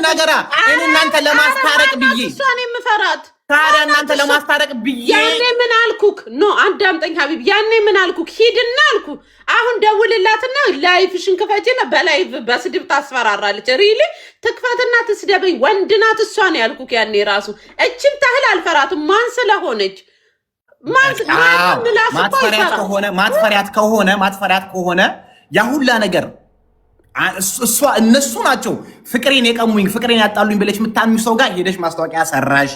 ነገራ እኔ እናንተ ለማስታረቅ ብዬ እሷን የምፈራት ታዲያ እናንተ ለማስታረቅ ብዬ ያኔ ምን አልኩክ? ኖ አዳምጠኝ ሀቢብ፣ ያኔ ምን አልኩክ? ሂድና አልኩ። አሁን ደውልላትና ላይፍሽን ክፈችና በላይቭ በስድብ ታስፈራራለች። ሪሊ ትክፈትና ትስደበኝ። ወንድናት እሷ ነው ያልኩክ ያኔ ራሱ። እችን ታህል አልፈራትም። ማን ስለሆነች ማጥፈሪያት ከሆነ ያ ሁላ ነገር እነሱ ናቸው ፍቅሬን የቀሙኝ ፍቅሬን ያጣሉኝ ብለሽ የምታምኚው ሰው ጋር ሄደሽ ማስታወቂያ ሰራሽ።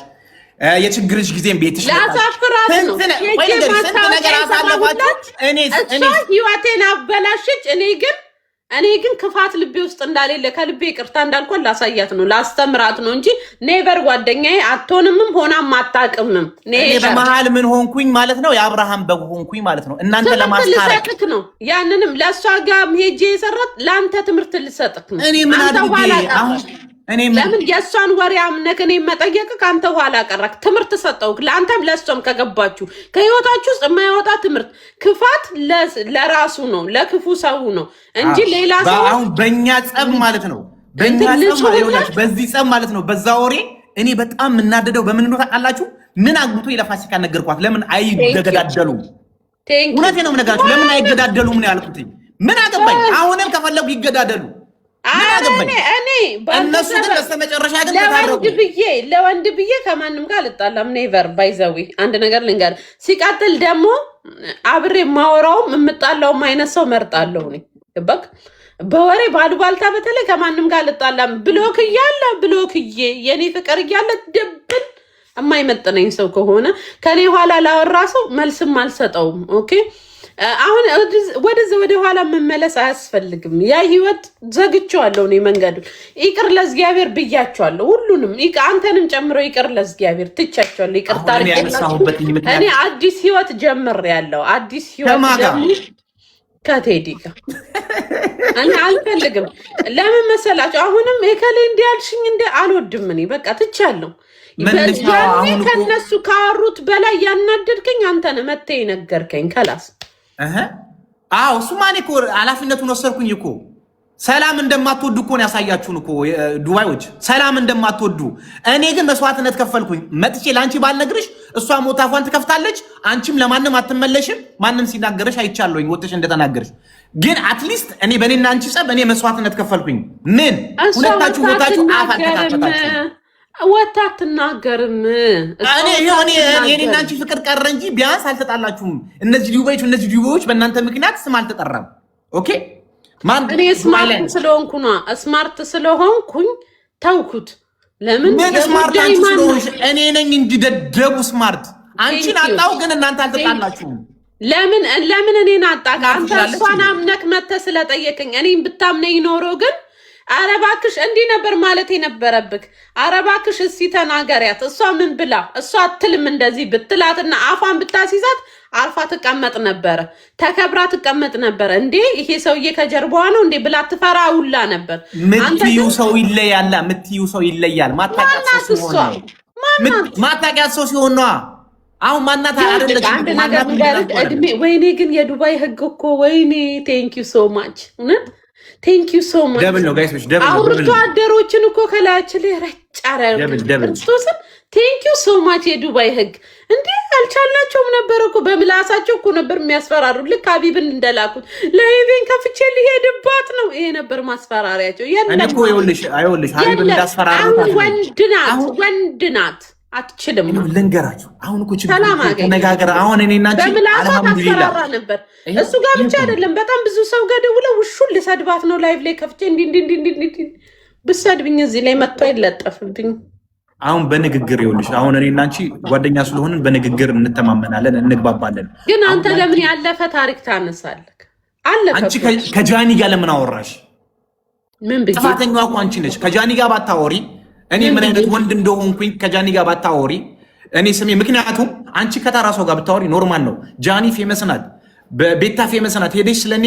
የችግርሽ ጊዜም ቤትሽ ላሳፍራት ነው ነገር አሳለፋችሁ። እኔ ህይወቴን አበላሽች። እኔ ግን ክፋት ልቤ ውስጥ እንዳሌለ ከልቤ ይቅርታ እንዳልኳት ላሳያት ነው ላስተምራት ነው እንጂ ኔቨር ጓደኛዬ አትሆንምም ሆናም አታውቅምም። በመሀል ምን ሆንኩኝ ማለት ነው? የአብርሃም በግ ሆንኩኝ ማለት ነው። እናንተ ለማስታረቅ ነው። ያንንም ለእሷ ጋር ሄጄ የሰራት ለአንተ ትምህርት ልሰጥክ ነው። እኔ ምን አድርጌ ለምን የእሷን ወሬ አምነክ እኔ መጠየቅ ከአንተ ኋላ ቀረክ። ትምህርት ሰጠውክ ለአንተም ለእሷም ከገባችሁ ከህይወታችሁ ውስጥ የማይወጣ ትምህርት። ክፋት ለራሱ ነው ለክፉ ሰው ነው እንጂ ሌላ ሰው አሁን በእኛ ጸብ ማለት ነው በዚህ ጸብ ማለት ነው በዛ ወሬ እኔ በጣም የምናደደው በምን ነው ታውቃላችሁ? ምን አግብቶ ለፋሲካ ነገርኳት። ለምን አይገዳደሉም? እውነቴን ነው የምነግራችሁ። ለምን አይገዳደሉም ነው ያልኩት። ምን አገባኝ? አሁንም ከፈለጉ ይገዳደሉ። እኔ እነሱ ግን በስተመጨረሻ ግን ለወንድ ብዬ ከማንም ጋር አልጣላም። ኔቨር ባይዘዊ አንድ ነገር ልንገር። ሲቀጥል ደግሞ አብሬ የማወራውም የምጣላውም አይነት ሰው መርጣለሁ። እኔ ገባክ? በወሬ ባሉባልታ በተለይ ከማንም ጋር አልጣላም። ብሎክዬ የኔ ፍቅር እያለ ድብል የማይመጥነኝ ሰው ከሆነ ከኔ ኋላ ላወራ ሰው መልስም አልሰጠውም። ኦኬ አሁን ወደ ኋላ መመለስ አያስፈልግም። ያ ህይወት ዘግቼዋለሁ። እኔ መንገዱ ይቅር ለእግዚአብሔር ብያቸዋለሁ። ሁሉንም አንተንም ጨምሮ ይቅር ለእግዚአብሔር ትቻቸዋለሁ። ይቅርታ እኔ አዲስ ህይወት ጀምሬያለሁ። አዲስ ህይወት ከቴዲ ጋር እኔ አልፈልግም። ለምን መሰላችሁ? አሁንም የከሌ እንዲያልሽኝ አልወድም። እኔ በቃ ትቻለሁ። ከነሱ ካወሩት በላይ ያናደድከኝ አንተ ነህ። መተህ ነገርከኝ ከላስ አዎ እሱማ እኔ እኮ ኃላፊነቱን ወሰድኩኝ እኮ። ሰላም እንደማትወዱ እኮ ነው ያሳያችሁን እኮ ዱባዮች፣ ሰላም እንደማትወዱ። እኔ ግን መስዋዕትነት ከፈልኩኝ። መጥቼ ለአንቺ ባልነግርሽ እሷ ሞታፏን ትከፍታለች፣ አንቺም ለማንም አትመለሽም። ማንም ሲናገርሽ አይቻለሁኝ ወጥሽ እንደተናገርሽ። ግን አትሊስት እኔ በእኔና አንቺ ጸብ እኔ መስዋዕትነት ከፈልኩኝ። ምን ሁለታችሁ ሞታችሁ አፍ አልተካፈታችሁ ወታ አትናገርም። እኔና አንቺ ፍቅር ቀረ እንጂ ቢያንስ አልተጣላችሁም። እነዚህ ዲዩቦች በእናንተ ምክንያት ስም አልተጠራም። ኦኬ እኔ ስማርት ስለሆንኩኝ ተውኩት። ለምን ስማርት አንቺ ስለሆንሽ? እኔ ነኝ እንዲደደቡ ስማርት። አንቺን አጣው ግን እናንተ አልተጣላችሁም። ለምን እኔን አጣካ? አንተ እሷን አምነክ መተህ ስለጠየቀኝ እኔን ብታምነኝ ኖሮ ግን አረባክሽ እንዲህ ነበር ማለት የነበረብክ። አረባክሽ እስቲ ተናገሪያት። እሷ ምን ብላ? እሷ አትልም እንደዚህ ብትላትና አፏን ብታሲዛት አርፋ ትቀመጥ ነበረ፣ ተከብራ ትቀመጥ ነበረ። እንዴ ይሄ ሰውዬ ከጀርባዋ ነው እንዴ ብላ ትፈራ ውላ ነበር። ምትዩ ሰው ይለያል። ምትዩ ሰው ይለያል። ማታቂያት ሰው ሲሆን ነው። አሁን ማናት አይደለች። አንድ ነገር እድሜ ወይኔ ግን የዱባይ ህግ እኮ ወይኔ ቴንክ ዩ ሶ ማች እውነት ቴንክ ዩ ሶ ማች። ደብል ነው ጋይስ፣ ደብል ነው። አውርቶ አደሮችን እኮ ከላያችን ላይ ረጫራ ክርስቶስን ቴንክ ዩ ሶ ማች። የዱባይ ህግ እንዴ አልቻልናቸውም ነበር እኮ በምላሳቸው እኮ ነበር የሚያስፈራሩ። ልክ ሀቢብን እንደላኩት ለኢቬን ከፍቼ ሊሄድባት ነው። ይሄ ነበር ማስፈራሪያቸው። እኮ ይኸውልሽ ሀቢብን እንዳስፈራሩት ወንድ ናት አትችልም። ልንገራችሁ አሁን እኮ ተነጋገር። አሁን እኔና አንቺ አልሐምዱሊላህ ነበር። እሱ ጋር ብቻ አይደለም በጣም ብዙ ሰው ጋር ደውለው ውሹን ልሰድባት ነው ላይቭ ላይ ከፍቼ እንዲ ብሰድብኝ እዚህ ላይ መጥቶ አይለጠፍብኝ። አሁን በንግግር ይኸውልሽ፣ አሁን እኔና አንቺ ጓደኛ ስለሆንን በንግግር እንተማመናለን፣ እንግባባለን። ግን አንተ ለምን ያለፈ ታሪክ ታነሳለህ? አንቺ ከጃኒ ጋር ለምን አወራሽ? ምን ብዬ? ጥፋተኛዋ እኮ አንቺ ነሽ። ከጃኒ ጋር ባታወሪ እኔ ምን አይነት ወንድ እንደሆንኩኝ ከጃኒ ጋር ባታወሪ እኔ ስሜ። ምክንያቱም አንቺ ከተራ ሰው ጋር ብታወሪ ኖርማል ነው። ጃኒ ፌመስ ናት፣ ቤታ ፌመስ ናት። ሄደሽ ስለኔ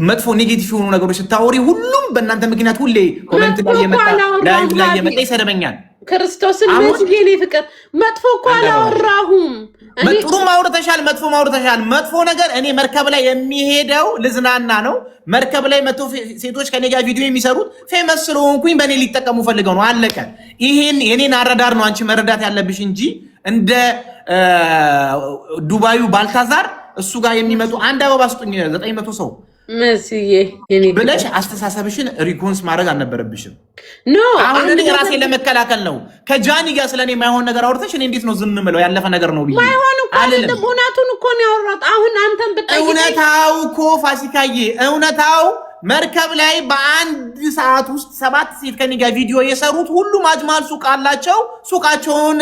መጥፎ ኔጌቲቭ የሆኑ ነገሮች ስታወሪ ሁሉም በእናንተ ምክንያት ሁሌ ኮሜንት ላይ የመጣ ላይቭ ላይ የመጣ ይሰደበኛል። ክርስቶስን መስዬ እኔ ፍቅር መጥፎ እኮ አላወራሁም። ጥሩም አውርተሻል፣ መጥፎም አውርተሻል። መጥፎ ነገር እኔ መርከብ ላይ የሚሄደው ልዝናና ነው። መርከብ ላይ መጥቶ ሴቶች ከኔ ጋር ቪዲዮ የሚሰሩት ፌመስ ስለሆንኩኝ በእኔ ሊጠቀሙ ፈልገው ነው። አለቀ። ይሄን የኔን አረዳር ነው አንቺ መረዳት ያለብሽ እንጂ እንደ ዱባዩ ባልታዛር እሱ ጋር የሚመጡ አንድ አበባ ስጡኝ 900 ሰው መስዬ ብለሽ አስተሳሰብሽን ሪኮንስ ማድረግ አልነበረብሽም። ኖ አሁን እኔ ራሴ ለመከላከል ነው። ከጃኒ ጋር ስለኔ የማይሆን ነገር አውርተሽ እኔ እንዴት ነው ዝም ምለው? ያለፈ ነገር ነው ብዬ ማይሆን እኮ አይደለም። እውነቱን እኮ ነው ያወራሁት። አሁን አንተን ብጠይቅ እውነታው እኮ ፋሲካዬ፣ እውነታው መርከብ ላይ በአንድ ሰዓት ውስጥ 7 ሴት ከኔ ጋር ቪዲዮ የሰሩት ሁሉም አጅማል ሱቅ አላቸው። ሱቃቸውን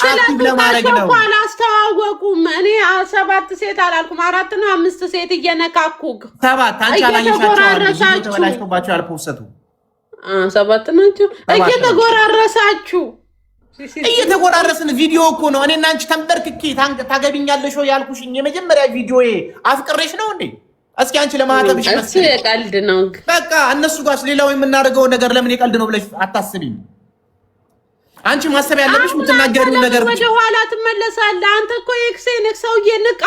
አክቲቭ ለማድረግ ነው። አላስተዋወቁም። እኔ 7 ሴት አላልኩም፣ 4 ነው 5 ሴት እየነካኩ 7 አንቺ አላየሻቸው ተበላሽቶባቸው ያልፖሰቱ 7 ናቸው። እየተጎራረስን ቪዲዮ እኮ ነው። እኔና አንቺ ተንበርክኬ ታገቢኛለሽ ያልኩሽኝ የመጀመሪያ ቪዲዮዬ አፍቅሬሽ ነው እንዴ? እስኪ አንቺ ለማህተብሽ እሱ የቀልድ ነው። በቃ እነሱ ጋር ሌላው የምናደርገው ነገር ለምን የቀልድ ነው ብለሽ አታስቢም? አንቺ ማሰብ ያለብሽ የምትናገሪው ነገር ወደ ኋላ ትመለሳለህ። አንተ እኮ ኤክሴን ሰውዬ ንቃ።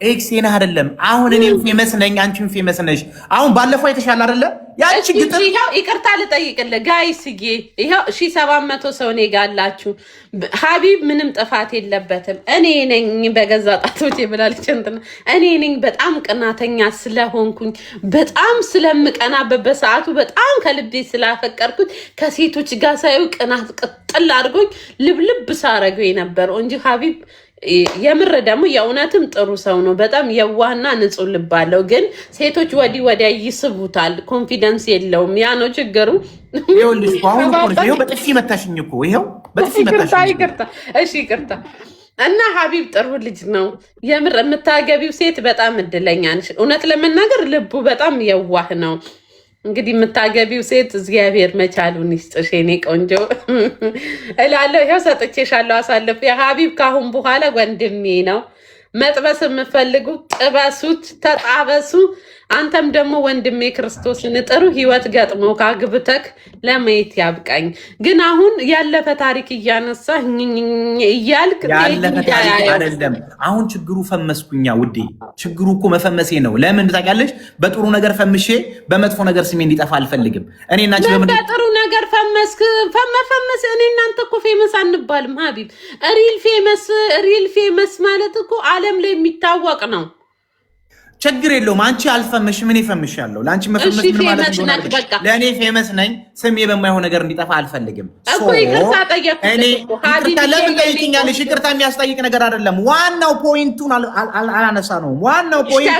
ኤክሴን አይደለም። አሁን እኔም ፌመስ ነኝ፣ አንቺም ፌመስ ነሽ። አሁን ባለፈው የተሻለ አይደለ? ያቺ ግጥም ይሄው ይቅርታ ልጠይቅልህ ጋይስዬ፣ ይሄው 1700 ሰው እኔ ጋር አላችሁ። ሀቢብ ምንም ጥፋት የለበትም። እኔ ነኝ በገዛ ጣቶቼ ብላለች እንትና። እኔ ነኝ በጣም ቅናተኛ ስለሆንኩኝ በጣም ስለምቀናበት በሰዓቱ በጣም ከልቤ ስላፈቀርኩት ከሴቶች ጋር ሳይው ቅናት ቅጥል አድርጎኝ ልብልብ ሳረገው የነበረው እንጂ ሀቢብ የምር ደግሞ የእውነትም ጥሩ ሰው ነው። በጣም የዋህና ንጹህ ልብ አለው። ግን ሴቶች ወዲህ ወዲያ ይስቡታል። ኮንፊደንስ የለውም። ያ ነው ችግሩ። ይኸውልሽ አሁን ይኸው በጥፊ መታሽኝ እኮ ይኸው በጥፊ መታሽኝ። ይቅርታ እና ሀቢብ ጥሩ ልጅ ነው። የምር የምታገቢው ሴት በጣም እድለኛ ነሽ። እውነት ለመናገር ልቡ በጣም የዋህ ነው። እንግዲህ የምታገቢው ሴት እግዚአብሔር መቻሉን ይስጥሽ የኔ ቆንጆ እላለሁ። ይኸው ሰጥቼሻለሁ አሳልፍ። የሀቢብ ካሁን በኋላ ወንድሜ ነው። መጥበስ የምፈልጉ ጥበሱት፣ ተጣበሱ። አንተም ደግሞ ወንድሜ ክርስቶስን ጥሩ ህይወት ገጥሞ ካግብተክ ለማየት ያብቃኝ። ግን አሁን ያለፈ ታሪክ እያነሳ እያልክ ያለፈ ታሪክ አይደለም። አሁን ችግሩ ፈመስኩኛ ውዴ። ችግሩ እኮ መፈመሴ ነው። ለምን ታውቂያለሽ? በጥሩ ነገር ፈምሼ በመጥፎ ነገር ስሜ እንዲጠፋ አልፈልግም። እኔ እና አንቺ በጥሩ ነገር ፈመስክ ፈመፈመስ። እኔ እናንተ እኮ ፌመስ አንባልም ሀቢብ። ሪል ፌመስ ማለት እኮ ዓለም ላይ የሚታወቅ ነው። ችግር የለውም። አንቺ አልፈምሽም፣ እኔ ፈምሻለሁ። ለአንቺ መፈመስ ምን ማለት ነው? ለእኔ ፌመስ ነኝ። ስሜ በማይሆን ነገር እንዲጠፋ አልፈልግም። ለምን ጠይቅኛለሽ? ይቅርታ የሚያስጠይቅ ነገር አይደለም። ዋናው ፖይንቱን አላነሳ ነው። ዋናው ፖይንቱ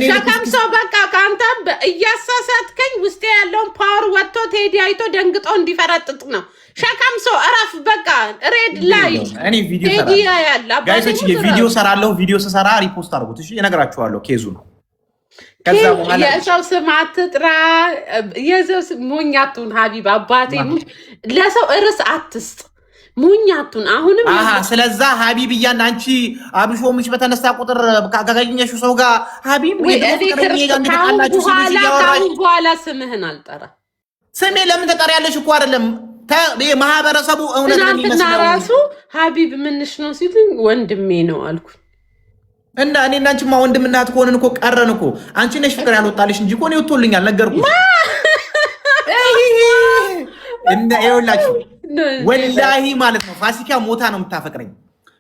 ሸከም ሰው በቃ ከአንተ እያሳሳትከኝ ውስጤ ያለውን ፓወር ወጥቶ ቴዲ አይቶ ደንግጦ እንዲፈረጥጥ ነው። ሸከም ሰው እረፍ በቃ። ሬድ ላይት እኔ ቪዲዮ ሰራለሁ። ቪዲዮ ስሰራ ሪፖስት አድርጉት። እሺ እነግራችኋለሁ ኬዙ ነው። ከዛ በኋላ የሰው ስም አትጥራ። የሰው ስም ሞኛቱን ሀቢብ አባቴ ለሰው እርስ አትስጥ። ሙኛቱን አሁንም ስለዛ ሀቢብ እያና አንቺ አብሾምሽ በተነሳ ቁጥር ካገኘሽው ሰው ጋር ሀቢብ በኋላ ስምህን አልጠራ። ስሜ ለምን ተጠሪያለሽ እኮ አይደለም ማህበረሰቡ እውነት ነው የሚመስለው። ራሱ ሀቢብ ምንሽ ነው ሲሉኝ ወንድሜ ነው አልኩ። እና እኔ እና አንቺማ ወንድምና እህት ከሆንን እኮ ቀረን እኮ። አንቺ ነሽ ፍቅር ያልወጣልሽ እንጂ እኮ እኔ ወጥቶልኛል። ነገርኩሽ። እና ይኸውላችሁ ወላሂ ማለት ነው ፋሲካ ሞታ ነው የምታፈቅረኝ።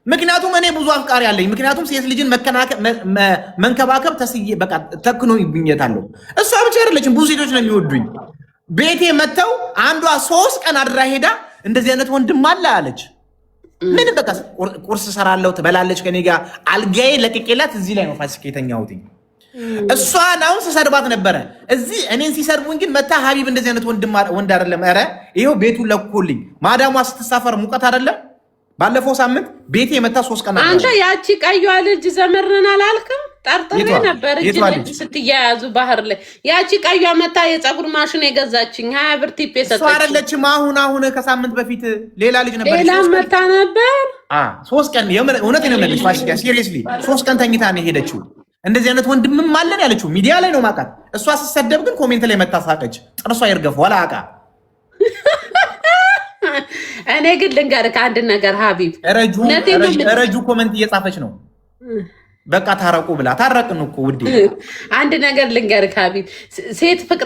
ምክንያቱም እኔ ብዙ አፍቃሪ አለኝ። ምክንያቱም ሴት ልጅን መንከባከብ ተስዬ በቃ ተክኖ ይብኘታለሁ። እሷ ብቻ አይደለችም፣ ብዙ ሴቶች ነው የሚወዱኝ። ቤቴ መተው አንዷ 3 ቀን አድራ ሄዳ እንደዚህ አይነት ወንድም አለ አለች። ምን በቃ ቁርስ ሰራለሁ፣ ትበላለች ከኔ ጋር። አልጋዬ ለቅቄላት እዚህ ላይ ነው ፋሲካ የተኛሁት። እሷን አሁን ስሰድባት ነበረ እዚህ እኔን ሲሰድቡኝ፣ ግን መታ ሀቢብ እንደዚህ አይነት ወንድ አይደለም። ኧረ ይኸው ቤቱን ለኩልኝ። ማዳሟ ስትሳፈር ሙቀት አይደለም። ባለፈው ሳምንት ቤቴ መታ 3 ቀን አንተ ያቺ ቀይዋ ልጅ ዘመርነን አላልክም? ጠርጥሬ ነበር እጅ ልጅ ስትያያዙ ባህር ላይ ያቺ ቀይዋ መታ የፀጉር ማሽን የገዛችኝ 20 ብር ቲፕ የሰጠችኝ እሷ አይደለችም። አሁን ከሳምንት በፊት ሌላ ልጅ ነበር። ሌላ መታ ነበር 3 ቀን እውነት ነው የምልሽ ፋሲካ፣ ሲሪየስሊ 3 ቀን ተኝታ ነው የሄደችው። እንደዚህ አይነት ወንድምም አለን ያለችው ሚዲያ ላይ ነው ማውቃት። እሷ ስትሰደብ ግን ኮሜንት ላይ መታሳቀች። ጥርሷ ይርገፍ ወላ አቃ እኔ ግን ልንገርህ አንድ ነገር ሀቢብ፣ ረጁ ኮመንት እየጻፈች ነው። በቃ ታረቁ ብላ ታረቅን እኮ ውዴ። አንድ ነገር ልንገርህ ሀቢብ ሴት ፍቅር